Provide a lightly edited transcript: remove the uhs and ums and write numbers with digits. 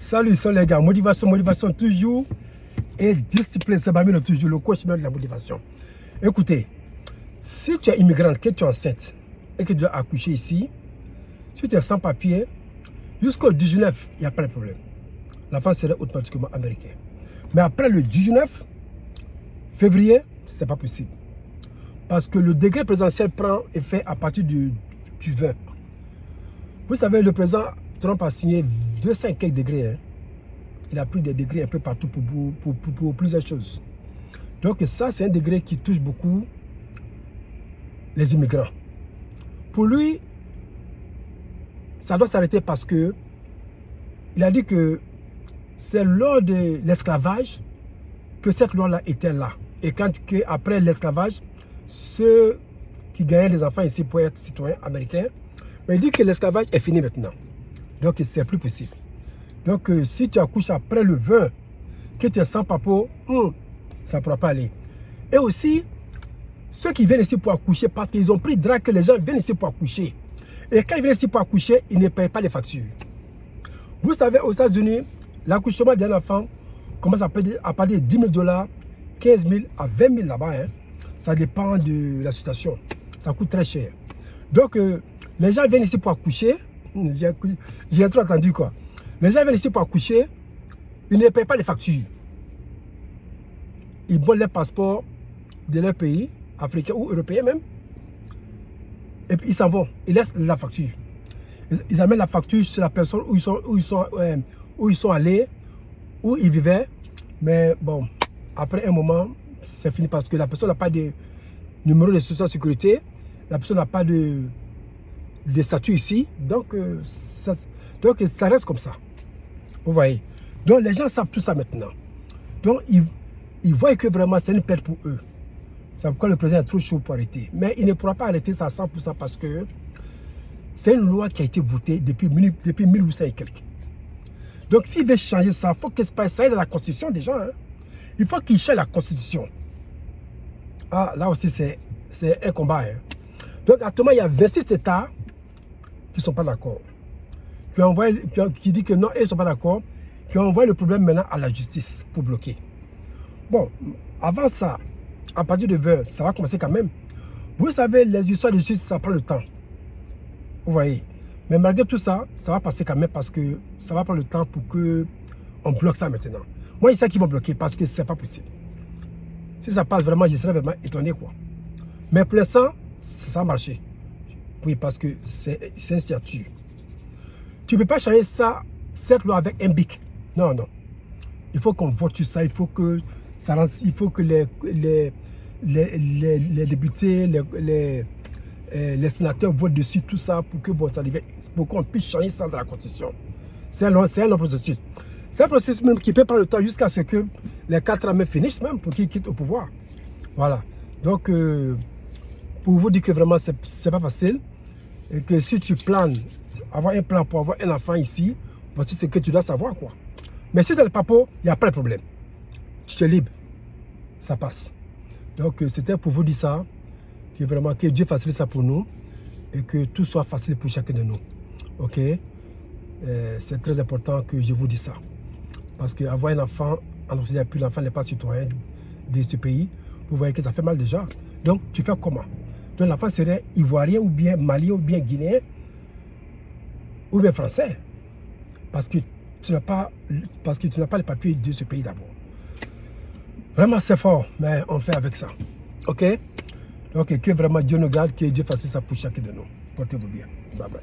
Salut, salut les gars. Motivation toujours. Et discipline, c'est Bamino toujours, le coach de la motivation. Écoutez, si tu es immigrante, que tu es enceinte et que tu dois accoucher ici, si tu es sans papier, jusqu'au 19, il n'y a pas de problème. L'enfant serait automatiquement américain. Mais après le 19 février, ce n'est pas possible. Parce que le décret présidentiel prend effet à partir du 20. Vous savez, le président Trump a signé 205 degrés. Hein. Il a pris des degrés un peu partout pour plusieurs choses. Donc ça, c'est un degré qui touche beaucoup les immigrants. Pour lui, ça doit s'arrêter parce que il a dit que c'est lors de l'esclavage que cette loi-là était là. Et après l'esclavage, ceux qui gagnaient les enfants ici pour être citoyens américains, mais il dit que l'esclavage est fini maintenant. Donc, c'est plus possible. Donc, si tu accouches après le 20, que tu es sans papa, ça ne pourra pas aller. Et aussi, ceux qui viennent ici pour accoucher, parce qu'ils ont pris drague que les gens viennent ici pour accoucher. Et quand ils viennent ici pour accoucher, ils ne payent pas les factures. Vous savez, aux États-Unis, l'accouchement d'un enfant commence à partir de 10 000 $, 15 000 à 20 000 là-bas. Hein. Ça dépend de la situation. Ça coûte très cher. Donc, les gens viennent ici pour accoucher. J'ai trop entendu quoi. Les gens viennent ici pour accoucher. Ils ne payent pas les factures. Ils volent les passeports de leur pays, africain ou européen même. Et puis ils s'en vont. Ils laissent la facture. Ils amènent la facture sur la personne où ils sont allés, où ils vivaient. Mais bon, après un moment, c'est fini parce que la personne n'a pas de numéro de social sécurité. La personne n'a pas de statut ici. Donc ça reste comme ça. Vous voyez. Donc les gens savent tout ça maintenant. Donc ils voient que vraiment c'est une perte pour eux. C'est pourquoi le président est trop chaud pour arrêter. Mais il ne pourra pas arrêter ça à 100% parce que c'est une loi qui a été votée depuis 1800 et quelques. Donc s'il veut changer ça, il faut que ça aille dans la constitution déjà. Hein. Il faut qu'il change la constitution. Ah, là aussi c'est un combat. Hein. Donc actuellement il y a 26 États qui ne sont pas d'accord. Qui disent que non, ils ne sont pas d'accord. Qui ont envoyé le problème maintenant à la justice pour bloquer. Bon, avant ça, à partir de 20, ça va commencer quand même. Vous savez, les histoires de justice, ça prend le temps. Vous voyez. Mais malgré tout ça, ça va passer quand même parce que ça va prendre le temps pour qu'on bloque ça maintenant. Moi, je sais qu'ils vont bloquer parce que ce n'est pas possible. Si ça passe vraiment, je serais vraiment étonné quoi. Mais pour l'instant, ça a marché. Oui, parce que c'est un statut. Tu ne peux pas changer ça, cette loi avec un bic. Non, non. Il faut qu'on vote sur ça. Il faut que les députés, les sénateurs votent dessus, tout ça, pour que bon, ça devienne, pour qu'on puisse changer ça dans la Constitution. C'est un long processus. C'est un processus même qui peut prendre le temps jusqu'à ce que les 4 ans finissent même pour qu'ils quittent au pouvoir. Voilà. Donc, pour vous dire que vraiment, c'est pas facile. Et que si tu planes, avoir un plan pour avoir un enfant ici, voici ce que tu dois savoir, quoi. Mais si tu as le papa, il n'y a pas de problème. Tu es libre. Ça passe. Donc, c'était pour vous dire ça. Que vraiment, que Dieu facilite ça pour nous. Et que tout soit facile pour chacun de nous. Ok? C'est très important que je vous dise ça. Parce qu'avoir un enfant, en Occident, puis l'enfant n'est pas citoyen de ce pays, vous voyez que ça fait mal déjà. Donc, tu fais comment? Donc, l'enfant serait ivoirien ou bien malien ou bien guinéen ou bien français. Parce que tu n'as pas les papiers de ce pays d'abord. Vraiment, c'est fort, mais on fait avec ça. Ok? Donc, que vraiment Dieu nous garde, que Dieu fasse ça pour chacun de nous. Portez-vous bien. Bye bye.